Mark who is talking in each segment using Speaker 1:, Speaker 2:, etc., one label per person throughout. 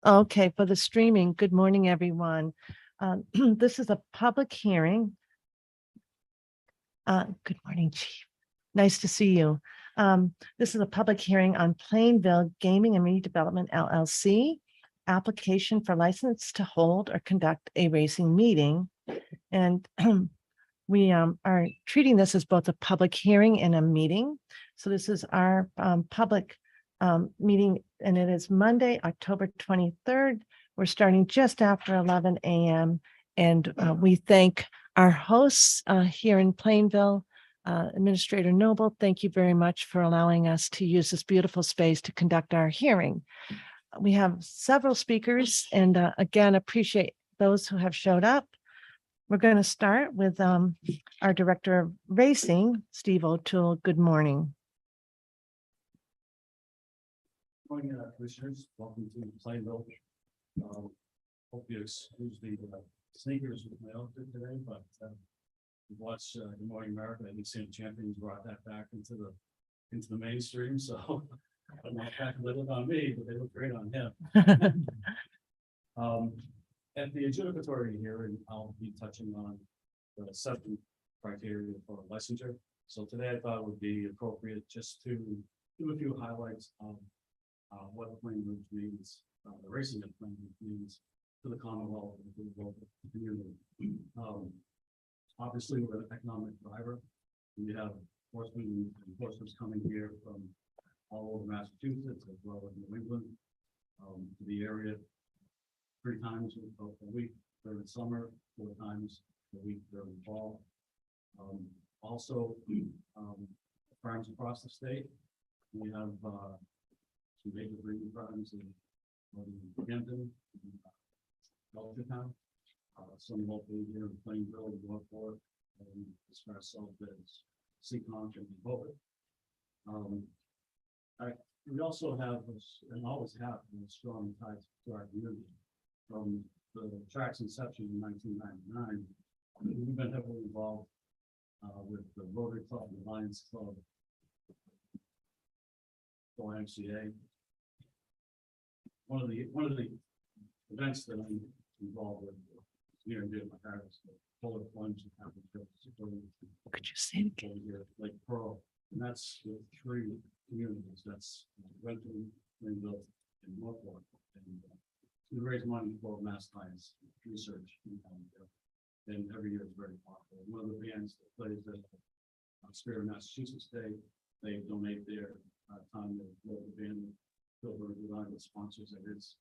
Speaker 1: Okay, for the streaming, good morning, everyone. This is a public hearing. Good morning, Chief. Nice to see you. This is a public hearing on Plainville Gaming and Redevelopment LLC, application for license to hold or conduct a racing meeting. And we are treating this as both a public hearing and a meeting. So this is our public meeting, and it is Monday, October 23rd. We're starting just after 11 a.m. And we thank our hosts here in Plainville, Administrator Noble. Thank you very much for allowing us to use this beautiful space to conduct our hearing. We have several speakers, and again, appreciate those who have showed up. We're going to start with our Director of Racing, Steve O'Toole. Good morning.
Speaker 2: Good morning, commissioners. Welcome to Plainville. Hope you excuse the sneakers with my outfit today, but we watched Good Morning America. I think Sam Champions brought that back into the mainstream. So I'm not back a little on me, but they look great on him. At the adjudicatory hearing, I'll be touching on the 7 criteria for licensure. So today I thought it would be appropriate just to do a few highlights of what Plainville means, the racing at Plainville means to the Commonwealth and to the local community. Obviously, we're an economic driver. We have horsemen and horses coming here from all over Massachusetts as well as New England to the area 3 times a week during summer, 4 times a week during fall. Also, farms across the state. We have some major breeding farms in Hampton, Belchertown, some locally here in Plainville, Northport, and as far as south as Seekonk and Bowie. We also have, and always have, strong ties to our community. From the track's inception in 1999, we've been heavily involved with the Rotary Club, the Lions Club, the YMCA. One of the events that I'm involved with near and dear to my heart is the polar plunge that happened
Speaker 1: Could you say it again?
Speaker 2: here, Lake Pearl, and that's with 3 communities. That's Renton, Plainville, and Northport. And we raise money for mass science research, and every year is very popular. One of the bands that plays at Spirit, Massachusetts Day, they donate their time to local band. Silver Design sponsors at his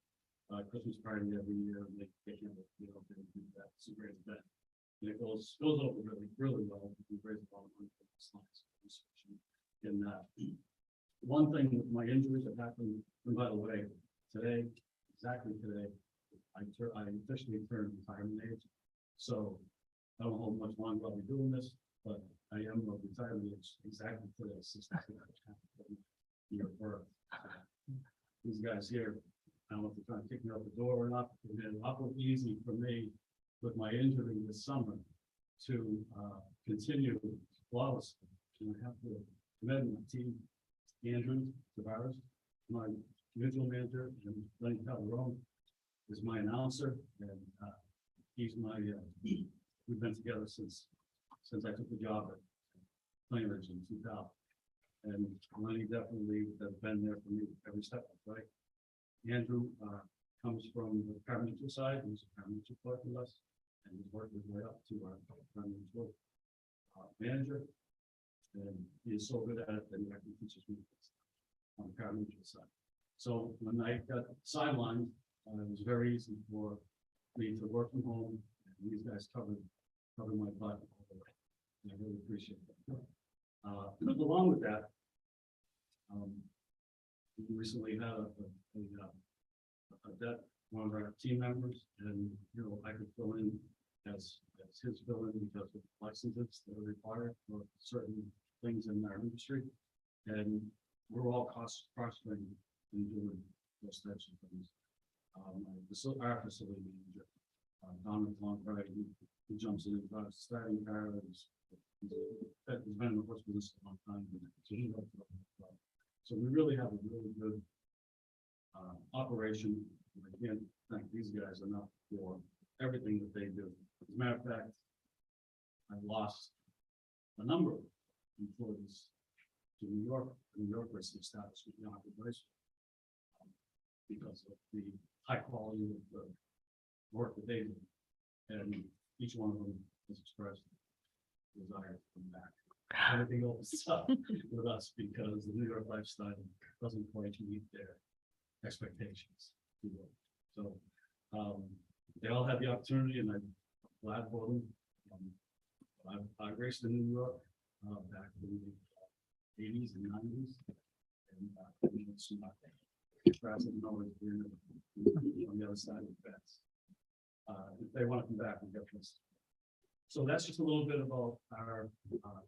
Speaker 2: Christmas party every year, and they do that. It's a great event, and it goes over really well. We raise a lot of money for science research. And one thing with my injuries that happened, and by the way, today, exactly today, I officially turned retirement age. So I don't know how much longer I'll be doing this, but I am of retirement age exactly today, since year of birth. These guys here, I don't know if they're trying to kick me out the door or not. It's been awfully easy for me with my injury this summer to continue flawlessly. And I have to commend my team, Andrew Tavares, my mutual manager, and Lenny Calderon is my announcer, and he's my. We've been together since I took the job at Plainridge in 2000. And Lenny definitely has been there for me every step of the way. Andrew comes from the paramedical side. He's a paramedical clerk with us, and he's worked his way up to our paramedical manager. And he is so good at it that he actually teaches me on the paramedical side. So when I got sidelined, it was very easy for me to work from home, and these guys covered my butt all the way. And I really appreciate that. Along with that, we recently had a death, one of our team members, and I could fill in as his fill in because of licenses that are required for certain things in our industry, and we're all cross-trained in doing those types of things. Our facility manager, Donald Longbright, he jumps in and drives the starting car. He's been in the horse business a long time, so we really have a really good operation. can't thank these guys enough for everything that they do. As a matter of fact, I lost a number of employees to New York. New York was established with the operation because of the high quality of the work that they do. And each one of them has expressed desire to come back. Everything opens up with us because the New York lifestyle doesn't quite meet their expectations. So they all had the opportunity, and I'm glad for them. I raced in New York back in the 80s and 90s, and it's not perhaps I know it's on the other side of the fence. If they want to come back, we got this. So that's just a little bit about our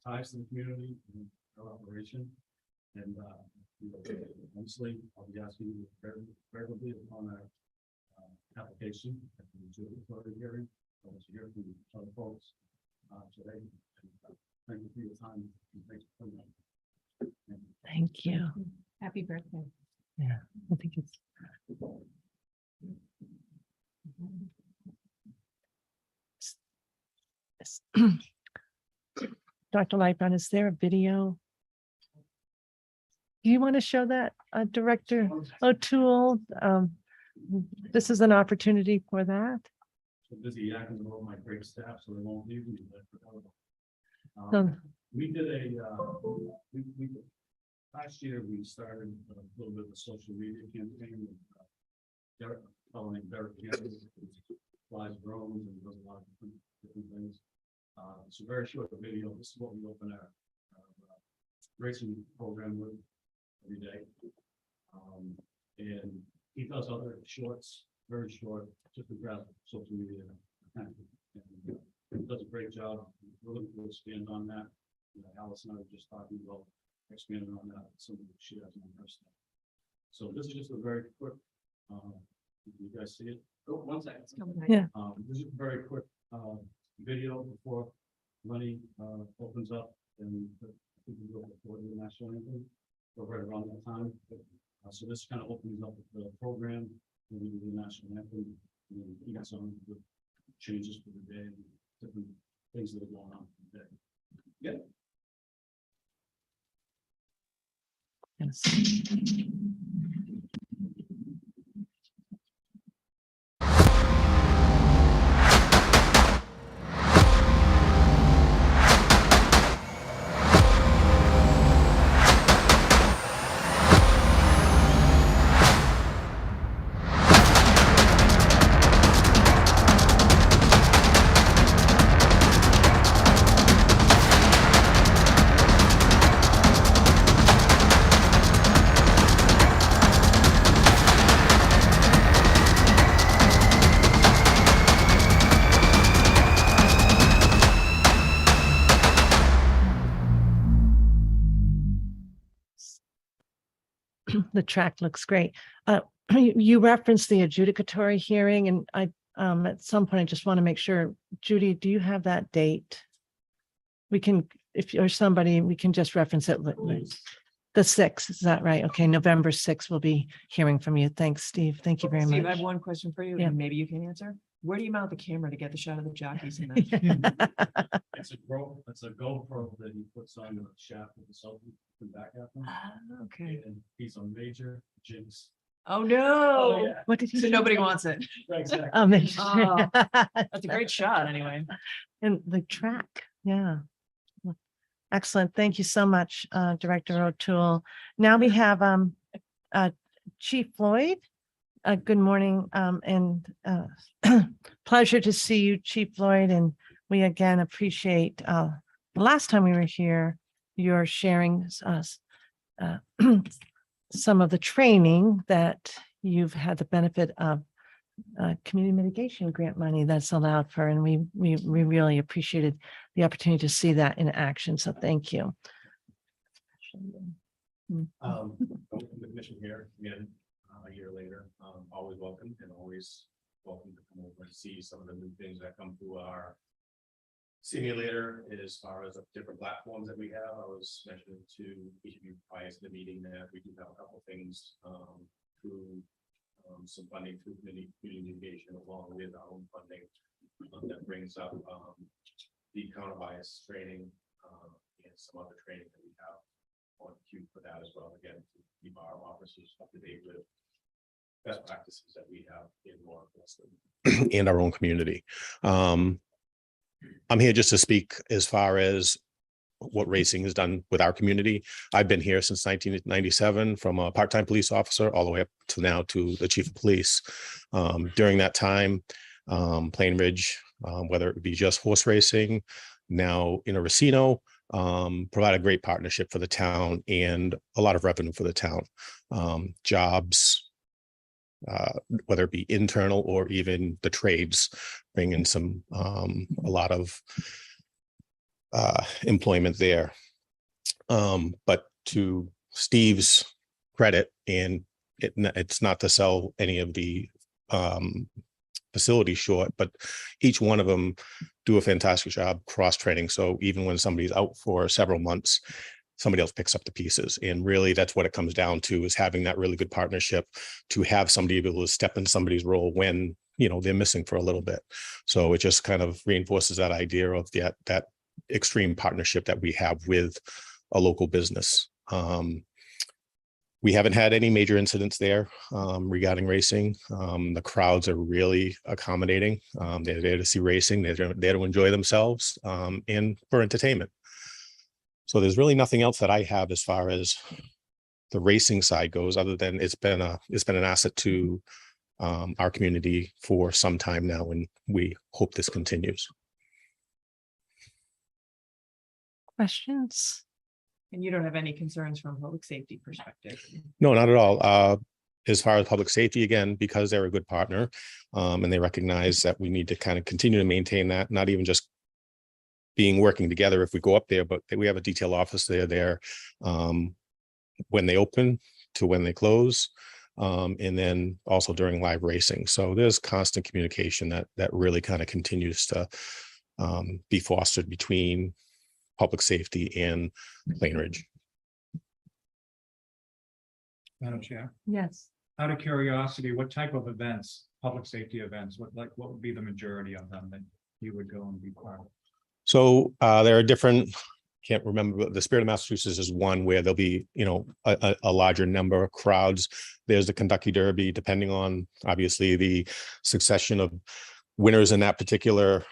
Speaker 2: ties to the community and our operation. And honestly, I'll be asking you favorably upon our application at the utility hearing. I want to hear from other folks today. And, thank you for your time. And thanks for coming up.
Speaker 1: Thank you.
Speaker 3: Happy birthday.
Speaker 1: Yeah, I think it's. Dr. Lightbound, is there a video? Do you want to show that, Director O'Toole? This is an opportunity for that.
Speaker 2: So busy yakking about my great staff, so they won't leave me.
Speaker 1: So-
Speaker 2: We did we last year we started a little bit of a social media campaign with Derek, fellow named Derek Campbell, who flies drones and does a lot of different things. It's a very short video. This is what we open our racing program with every day. And he does other shorts, very short, just to grab social media. And he does a great job. We're looking to expand on that. Alice and I were just talking about expanding on that. Some of the she has on her stuff. So this is just a very quick. You guys see it? Oh, 1 second.
Speaker 1: Yeah.
Speaker 2: This is a very quick video before money opens up, and I think we go before the national anthem, or right around that time. So this kind of opens up the program, and we do the national anthem, and then you got some of the changes for the day, and different things that are going on for the day. Yeah.
Speaker 1: Yes. The track looks great. You referenced the adjudicatory hearing, and I at some point I just want to make sure, Judy, do you have that date? We can, if you're somebody, we can just reference it. The 6th, is that right? Okay, November 6th, we'll be hearing from you. Thanks, Steve. Thank you very
Speaker 3: Steve, I
Speaker 1: much.
Speaker 3: have one question for you,
Speaker 1: Yeah.
Speaker 3: and maybe you can answer. Where do you mount the camera to get the shot of the jockeys in that?
Speaker 2: It's a GoPro that he puts on the shaft of the selfie and back at them.
Speaker 3: Okay.
Speaker 2: And he's a major jinx.
Speaker 3: Oh, no.
Speaker 2: yeah.
Speaker 1: What did he
Speaker 3: So
Speaker 1: say?
Speaker 3: nobody wants it.
Speaker 2: Exactly.
Speaker 3: Oh. That's a great shot anyway.
Speaker 1: And the track, yeah. Excellent. Thank you so much, Director O'Toole. Now we have Chief Floyd. Good morning, and pleasure to see you, Chief Floyd. And we again appreciate the last time we were here, your sharing some of the training that you've had the benefit of community mitigation grant money that's allowed for, and we really appreciated the opportunity to see that in action. So thank you.
Speaker 4: Welcome to the commission here again a year later. Always welcome, and always welcome to come over and see some of the new things that come through our simulator as far as the different platforms that we have. I was mentioning to each of you prior to the meeting that we do have a couple of things through some funding through community engagement along with our own funding that brings up the counter bias training and some other training that we have on queue for that as well. Again, to keep our officers up to date with best practices that we have in law enforcement and our own community. I'm here just to speak as far as what racing has done with our community. I've been here since 1997, from a part-time police officer all the way up to now to the chief of police. During that time, Plain Ridge, whether it be just horse racing, now in a Racino, provide a great partnership for the town and a lot of revenue for the town. Jobs, whether it be internal or even the trades, bring in some a lot of employment there. But to Steve's credit, and it's not to sell any of the facilities short, but each one of them do a fantastic job cross training. So even when somebody's out for several months, somebody else picks up the pieces. And really that's what it comes down to, is having that really good partnership to have somebody be able to step in somebody's role when, you know, they're missing for a little bit. So it just kind of reinforces that idea of that extreme partnership that we have with a local business. We haven't had any major incidents there regarding racing. The crowds are really accommodating. They're there to see racing. They're there to enjoy themselves and for entertainment. So there's really nothing else that I have as far as the racing side goes, other than it's been an asset to our community for some time now, and we hope this continues.
Speaker 1: Questions?
Speaker 3: And you don't have any concerns from a public safety perspective?
Speaker 4: No, not at all. As far as public safety, again, because they're a good partner, and they recognize that we need to kind of continue to maintain that, not even just working together if we go up there, but we have a detail office there when they open to when they close, and then also during live racing. So there's constant communication that really kind of continues to be fostered between public safety and Plain Ridge.
Speaker 5: Madam Chair,
Speaker 1: Yes.
Speaker 5: out of curiosity, what type of events, public safety events, what would be the majority of them that you would go and be part of?
Speaker 4: So there are different, can't remember, but the Spirit of Massachusetts is one where there'll be, you know, a larger number of crowds. There's the Kentucky Derby, depending on obviously the succession of winners in that particular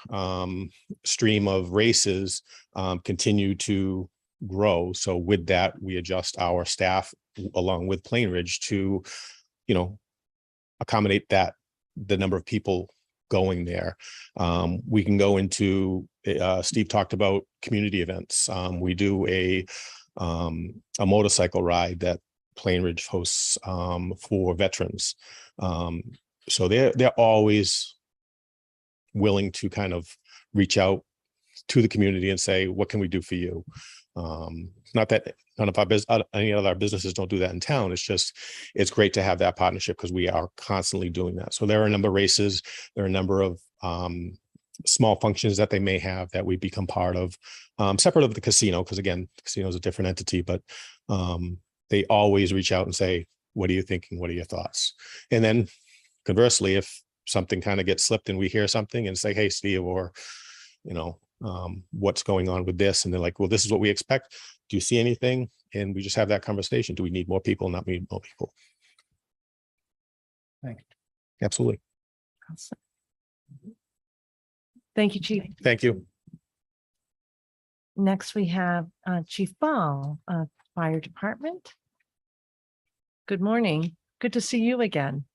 Speaker 4: stream of races continue to grow. So with that, we adjust our staff along with Plain Ridge to, you know, accommodate the number of people going there. We can go into, Steve talked about community events. We do a motorcycle ride that Plain Ridge hosts for veterans. So they're always willing to kind of reach out to the community and say, what can we do for you? Not that none of any of our businesses don't do that in town. It's just, it's great to have that partnership because we are constantly doing that. So there are a number of races, there are a number of small functions that they may have that we become part of, separate of the casino, because again, the casino is a different entity, but they always reach out and say, what are you thinking? What are your thoughts? And then conversely, if something kind of gets slipped and we hear something and say, hey, Steve, or, you know, what's going on with this? And they're like, well, this is what we expect. Do you see anything? And we just have that conversation. Do we need more people? Not need more people.
Speaker 5: Thank you.
Speaker 4: Absolutely.
Speaker 1: Awesome. Thank you, Chief.
Speaker 4: Thank you.
Speaker 1: Next, we have Chief Ball, Fire Department. Good morning. Good to see you again.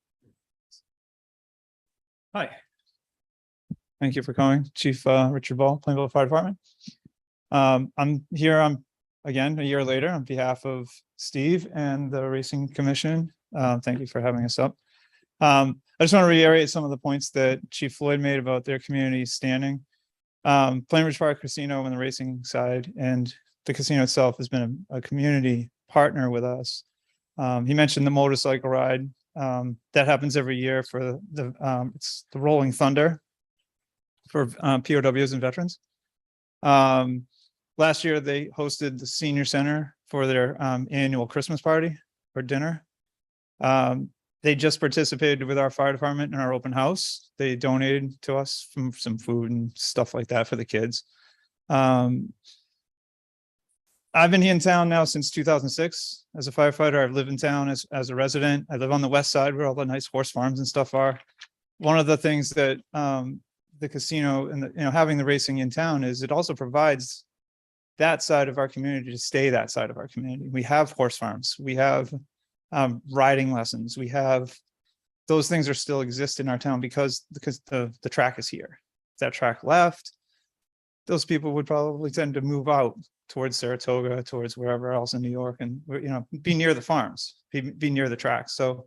Speaker 6: Hi. Thank you for coming, Chief Richard Ball, Plainville Fire Department. I'm here again a year later on behalf of Steve and the Racing Commission. Thank you for having us up. I just want to reiterate some of the points that Chief Floyd made about their community standing. Plain Ridge Park Casino on the racing side and the casino itself has been a community partner with us. He mentioned the motorcycle ride. That happens every year for it's the Rolling Thunder for POWs and veterans. Last year, they hosted the Senior Center for their annual Christmas party or dinner. They they just participated with our fire department in our open house. They donated to us from some food and stuff like that for the kids. I've been here in town now since 2006 as a firefighter. I've lived in town as a resident. I live on the west side where all the nice horse farms and stuff are. One of the things that the casino and having the racing in town is it also provides that side of our community to stay that side of our community. We have horse farms. We have riding lessons. We have those things are still exist in our town because the track is here. If that track left, those people would probably tend to move out towards Saratoga, towards wherever else in New York, and be near the farms, be near the tracks. So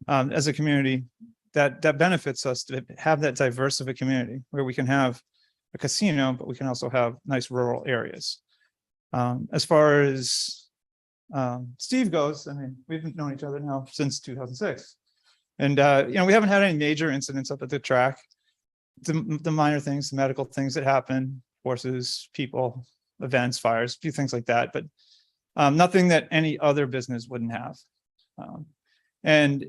Speaker 6: as a community, that benefits us to have that diverse of a community where we can have a casino, but we can also have nice rural areas. As far as Steve goes, I mean, we've known each other now since 2006. And, we haven't had any major incidents up at the track. The minor things, the medical things that happen, horses, people, events, fires, a few things like that, but nothing that any other business wouldn't have. And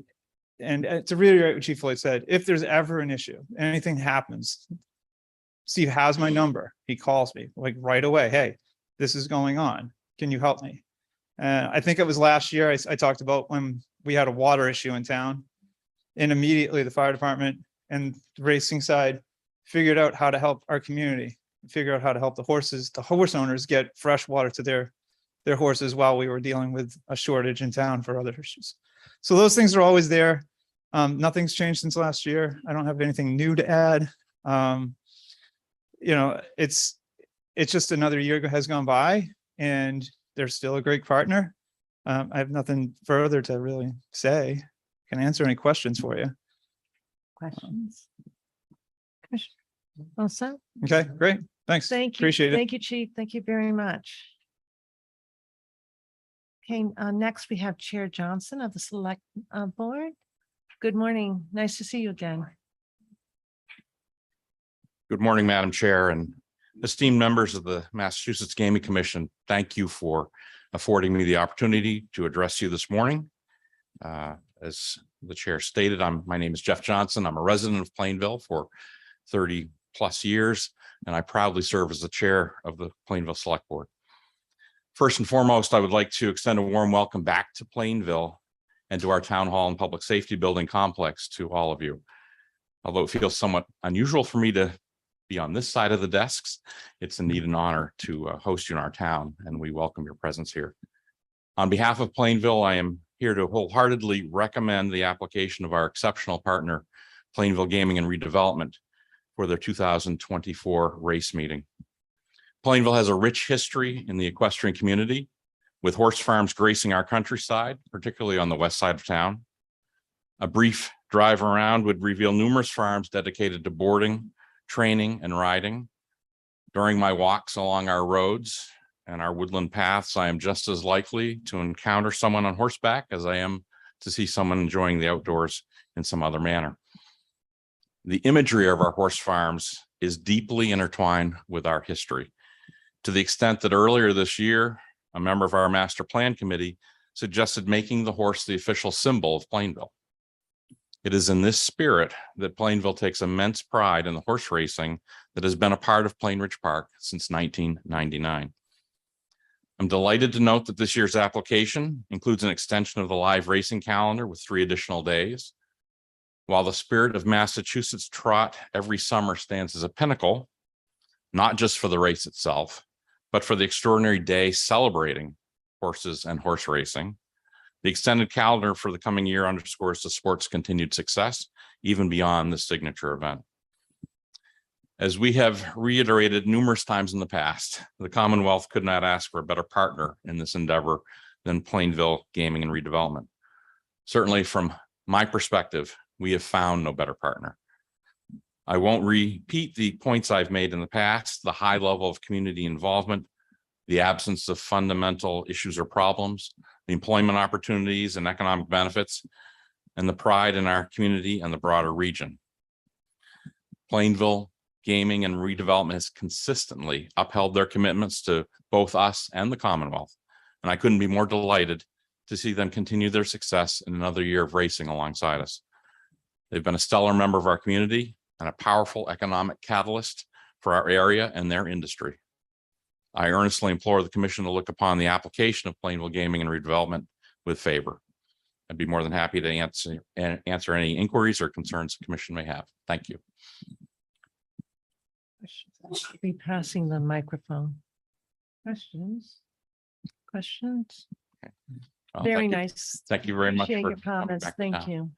Speaker 6: to reiterate what Chief Floyd said, if there's ever an issue, anything happens, Steve has my number. He calls me like right away. Hey, this is going on. Can you help me? And I think it was last year I talked about when we had a water issue in town, and immediately the fire department and the racing side figured out how to help our community, figure out how to help the horse owners get fresh water to their horses while we were dealing with a shortage in town for other issues. So those things are always there. Nothing's changed since last year. I don't have anything new to add. It's just another year has gone by and they're still a great partner. I have nothing further to really say. Can answer any questions for you.
Speaker 1: Questions? Also,
Speaker 6: Okay, great. Thanks.
Speaker 1: thank you.
Speaker 6: Appreciate it.
Speaker 1: Thank you, Chief. Thank you very much. Okay, next we have Chair Johnson of the Select Board. Good morning. Nice to see you again.
Speaker 7: Good morning, Madam Chair and esteemed members of the Massachusetts Gaming Commission. Thank you for affording me the opportunity to address you this morning. As the chair stated, my name is Jeff Johnson. I'm a resident of Plainville for 30 plus years, and I proudly serve as the chair of the Plainville Select Board. First and foremost, I would like to extend a warm welcome back to Plainville and to our Town Hall and Public Safety Building complex to all of you. Although it feels somewhat unusual for me to be on this side of the desks, it's indeed an honor to host you in our town, and we welcome your presence here. On behalf of Plainville, I am here to wholeheartedly recommend the application of our exceptional partner, Plainville Gaming and Redevelopment, for their 2024 race meeting. Plainville has a rich history in the equestrian community, with horse farms gracing our countryside, particularly on the west side of town. A brief drive around would reveal numerous farms dedicated to boarding, training, and riding. During my walks along our roads and our woodland paths, I am just as likely to encounter someone on horseback as I am to see someone enjoying the outdoors in some other manner. The imagery of our horse farms is deeply intertwined with our history, to the extent that earlier this year, a member of our master plan committee suggested making the horse the official symbol of Plainville. It is in this spirit that Plainville takes immense pride in the horse racing that has been a part of Plain Ridge Park since 1999. I'm delighted to note that this year's application includes an extension of the live racing calendar with 3 additional days. While the spirit of Massachusetts Trot every summer stands as a pinnacle, not just for the race itself, but for the extraordinary day celebrating horses and horse racing, the extended calendar for the coming year underscores the sport's continued success, even beyond the signature event. As we have reiterated numerous times in the past, the Commonwealth could not ask for a better partner in this endeavor than Plainville Gaming and Redevelopment. Certainly from my perspective, we have found no better partner. I won't repeat the points I've made in the past, the high level of community involvement, the absence of fundamental issues or problems, the employment opportunities and economic benefits, and the pride in our community and the broader region. Plainville Gaming and Redevelopment has consistently upheld their commitments to both us and the Commonwealth, and I couldn't be more delighted to see them continue their success in another year of racing alongside us. They've been a stellar member of our community and a powerful economic catalyst for our area and their industry. I earnestly implore the commission to look upon the application of Plainville Gaming and Redevelopment with favor. I'd be more than happy to answer any inquiries or concerns the commission may have. Thank you.
Speaker 1: Be passing the microphone. Questions? Questions?
Speaker 7: Well,
Speaker 1: Very
Speaker 7: thank you.
Speaker 1: nice.
Speaker 7: Thank you very much.
Speaker 1: Appreciate
Speaker 7: for
Speaker 1: your
Speaker 7: coming
Speaker 1: comments.
Speaker 7: back to
Speaker 1: Thank
Speaker 7: town.
Speaker 1: you.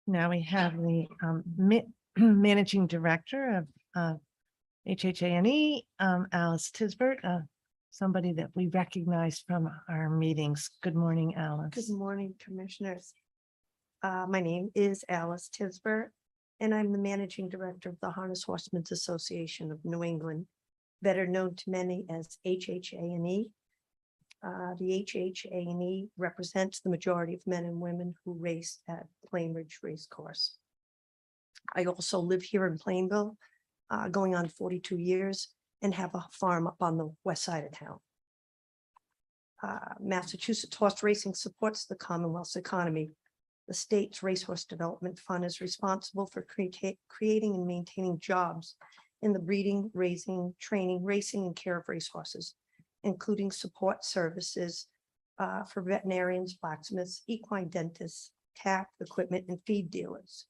Speaker 1: Now we have the managing director of HHA&E, Alice Tisbert, somebody that we recognize from our meetings. Good morning, Alice.
Speaker 8: Good morning, Commissioners. My name is Alice Tisbert, and I'm the Managing Director of the Harness Horsemen's Association of New England, better known to many as HHA&E. The HHA&E represents the majority of men and women who race at Plain Ridge Race Course. I also live here in Plainville, going on 42 years, and have a farm up on the west side of town. Massachusetts horse racing supports the Commonwealth's economy. The state's Racehorse Development Fund is responsible for creating and maintaining jobs in the breeding, raising, training, racing, and care of racehorses, including support services for veterinarians, blacksmiths, equine dentists, tack, equipment, and feed dealers.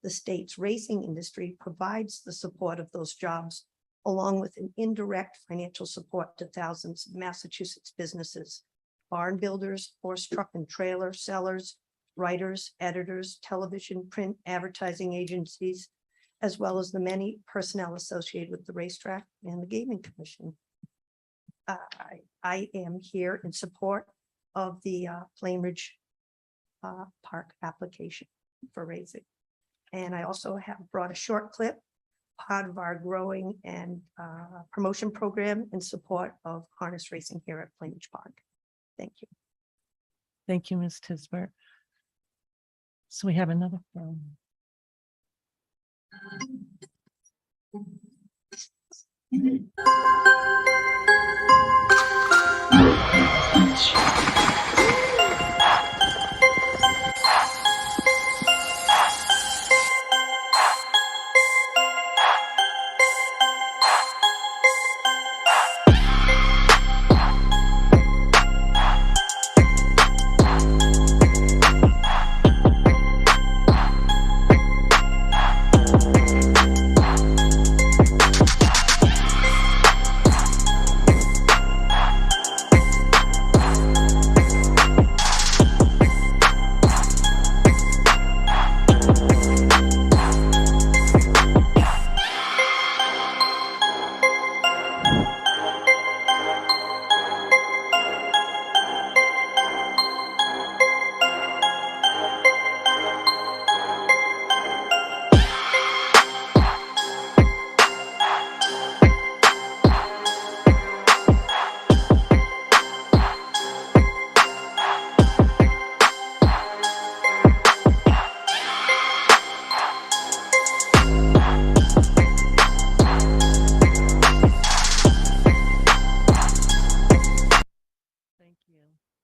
Speaker 8: The state's racing industry provides the support of those jobs, along with an indirect financial support to thousands of Massachusetts businesses, barn builders, horse truck and trailer sellers, writers, editors, television, print, advertising agencies, as well as the many personnel associated with the racetrack and the gaming commission. I am here in support of the Plain Ridge Park application for racing. And I also have brought a short clip, part of our growing and promotion program in support of harness racing here at Plain Ridge Park. Thank you.
Speaker 1: Thank you, Ms. Tisbert. So we have another phone. Thank you.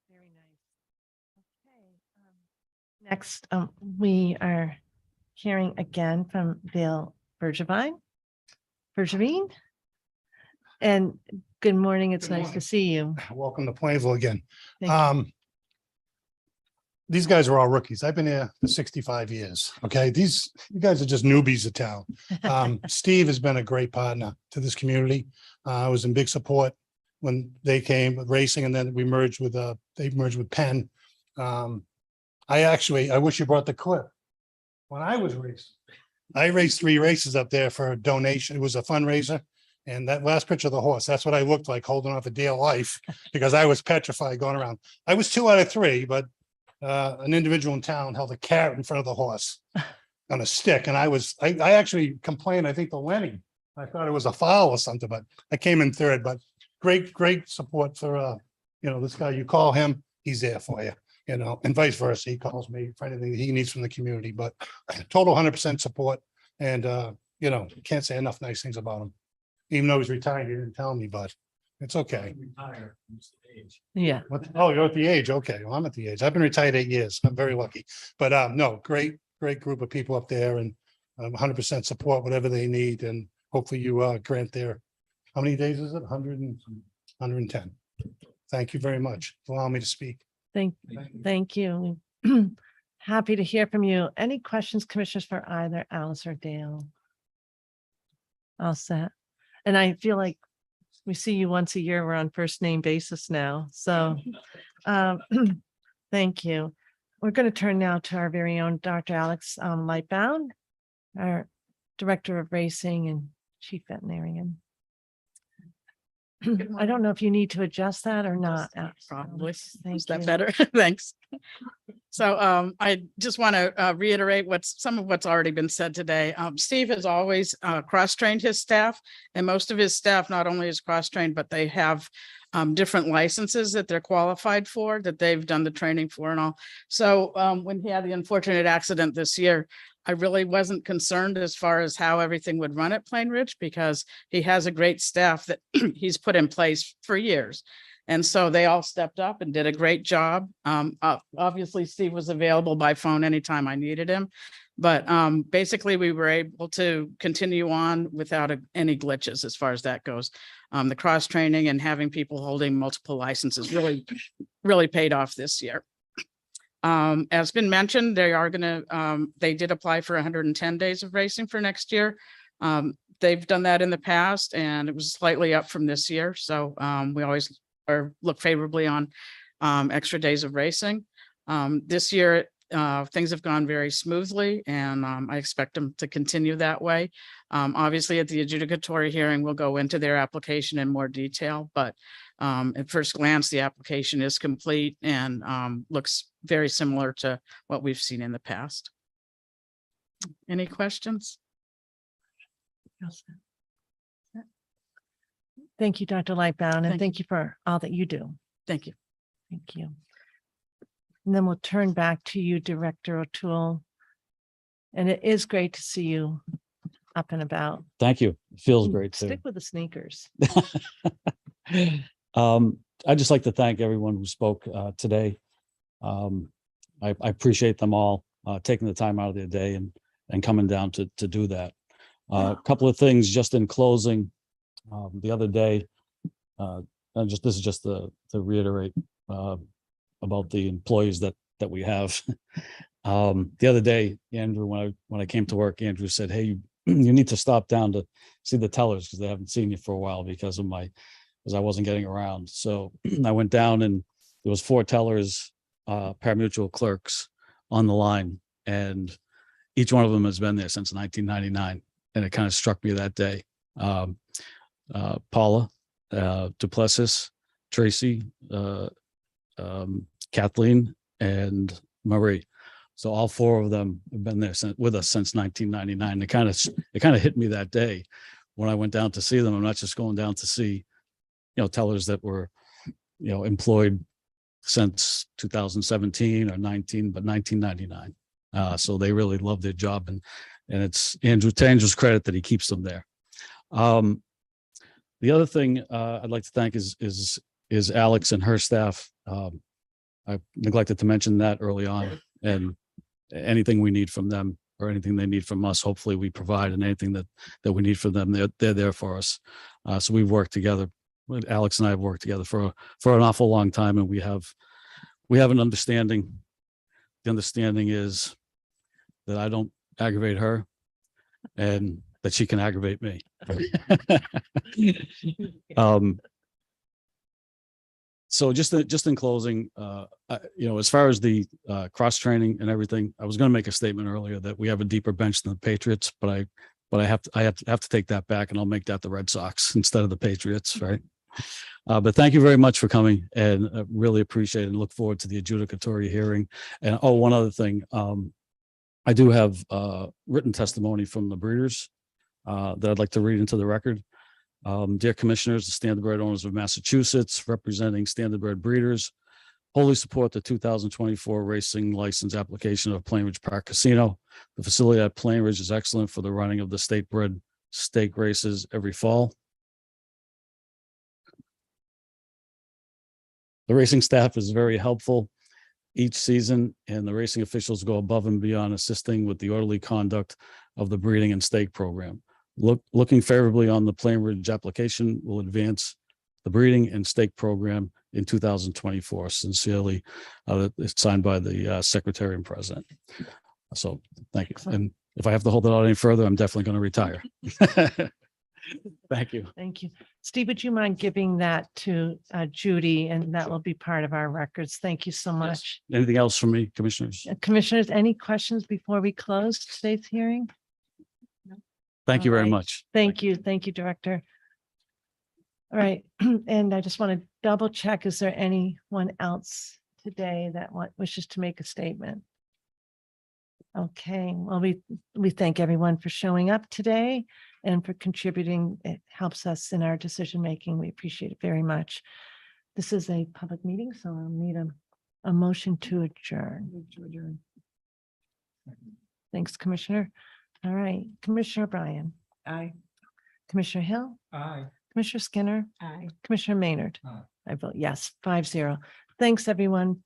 Speaker 1: Very nice. Okay. Next, we are hearing again from Bill Bergevine. And good morning. It's
Speaker 9: Good
Speaker 1: nice to
Speaker 9: morning.
Speaker 1: see you.
Speaker 9: Welcome to Plainville again.
Speaker 1: Thank you.
Speaker 9: These guys are all rookies. I've been here for 65 years. Okay, you guys are just newbies of town. Steve has been a great partner to this community. I was in big support when they came with racing, and then we merged with they merged with Penn. I wish you brought the clip. When I was racing, I raced 3 races up there for a donation. It was a fundraiser. And that last picture of the horse, that's what I looked like holding on for dear life, because I was petrified going around. I was 2 out of 3, but an individual in town held a carrot in front of the horse on a stick. And I actually complained, I think to Lenny, I thought it was a foul or something, but I came in 3rd. But great support for, this guy. You call him, he's there for you, and vice versa. He calls me for anything he needs from the community, but total 100% support. And, can't say enough nice things about him. Even though he's retired, he didn't tell me, but it's okay.
Speaker 2: Retire, use the age.
Speaker 1: Yeah.
Speaker 9: Oh, you're at the age. Okay. Well, I'm at the age. I've been retired 8 years. I'm very lucky. But no, great group of people up there and 100% support whatever they need. And hopefully you grant their, how many days is it? 110. Thank you very much for allowing me to speak.
Speaker 1: Thank you. Happy to hear from you. Any questions, commissioners, for either Alice or Dale? All set. And I feel like we see you once a year. We're on first name basis now. So thank you. We're going to turn now to our very own Dr. Alex Lightbound, our Director of Racing and Chief Veterinarian. I don't know if you need to adjust that or not.
Speaker 10: Probably.
Speaker 1: Thank
Speaker 10: Is that
Speaker 1: you.
Speaker 10: better? Thanks. So I just want to reiterate some of what's already been said today. Steve has always cross-trained his staff, and most of his staff not only is cross-trained, but they have different licenses that they're qualified for, that they've done the training for and all. So when he had the unfortunate accident this year, I really wasn't concerned as far as how everything would run at Plain Ridge, because he has a great staff that he's put in place for years. And so they all stepped up and did a great job. Obviously, Steve was available by phone anytime I needed him. But basically, we were able to continue on without any glitches as far as that goes. The cross training and having people holding multiple licenses really paid off this year. As been mentioned, they did apply for 110 days of racing for next year. They've done that in the past and it was slightly up from this year. So we always look favorably on extra days of racing. This year, things have gone very smoothly and I expect them to continue that way. Obviously at the adjudicatory hearing, we'll go into their application in more detail, but at first glance, the application is complete and looks very similar to what we've seen in the past. Any questions?
Speaker 1: Thank you, Dr. Lightbound, and
Speaker 10: Thank
Speaker 1: thank you for all that you do.
Speaker 10: Thank you.
Speaker 1: Thank you. And then we'll turn back to you, Director O'Toole. And it is great to see you up and about.
Speaker 11: Thank you. Feels great too.
Speaker 1: Stick with the sneakers.
Speaker 11: I'd just like to thank everyone who spoke today. I appreciate them all taking the time out of their day and coming down to do that. A couple of things just in closing. The other day, this is just to reiterate about the employees that we have. The other day, Andrew, when I came to work, Andrew said, "Hey, you need to stop down to see the tellers because they haven't seen you for a while because I wasn't getting around." So I went down and there was 4 tellers, pari-mutuel clerks on the line, and each one of them has been there since 1999. And it kind of struck me that day. Paula, Duplessis, Tracy, Kathleen, and Marie. So all 4 of them have been there with us since 1999. It kind of hit me that day when I went down to see them. I'm not just going down to see, tellers that were, employed since 2017 or 19, but 1999. So they really love their job, and it's to Andrew's credit that he keeps them there. The other thing I'd like to thank is Alex and her staff. I neglected to mention that early on, and anything we need from them or anything they need from us, hopefully we provide, and anything that we need from them, they're there for us. So we've worked together. Alex and I have worked together for an awful long time, and we have an understanding. The understanding is that I don't aggravate her and that she can aggravate me. So just in closing, as far as the cross training and everything, I was going to make a statement earlier that we have a deeper bench than the Patriots, but I have to take that back, and I'll make that the Red Sox instead of the Patriots, right? But thank you very much for coming, and really appreciate it, and look forward to the adjudicatory hearing. And one other thing, I do have written testimony from the breeders that I'd like to read into the record. Dear Commissioners, the Standardbred Owners of Massachusetts, representing Standardbred breeders, wholly support the 2024 racing license application of Plain Ridge Park Casino. The facility at Plain Ridge is excellent for the running of the state-bred stake races every fall. The racing staff is very helpful each season, and the racing officials go above and beyond assisting with the orderly conduct of the breeding and stake program. Looking favorably on the Plainridge application will advance the breeding and stake program in 2024. Sincerely, it's signed by the secretary and president. So thank you. And if I have to hold it out any further, I'm definitely going to retire. Thank you.
Speaker 1: Thank you. Steve, would you mind giving that to Judy, and that will be part of our records? Thank you so much.
Speaker 11: Anything else from me, commissioners?
Speaker 1: Commissioners, any questions before we close today's hearing?
Speaker 11: Thank you
Speaker 1: All
Speaker 11: very
Speaker 1: right.
Speaker 11: much.
Speaker 1: Thank you. Thank you, Director. All right, and I just want to double check, is there anyone else today that wishes to make a statement? Okay, well, we thank everyone for showing up today and for contributing. It helps us in our decision-making. We appreciate it very much. This is a public meeting, so I'll need a motion to adjourn.
Speaker 3: Move to adjourn.
Speaker 1: Thanks, Commissioner. All right, Commissioner Bryan,
Speaker 3: Aye.
Speaker 1: Commissioner Hill,
Speaker 5: Aye.
Speaker 1: Commissioner Skinner,
Speaker 3: Aye.
Speaker 1: Commissioner Maynard.
Speaker 5: Aye.
Speaker 1: I vote yes, 5-0. Thanks, everyone.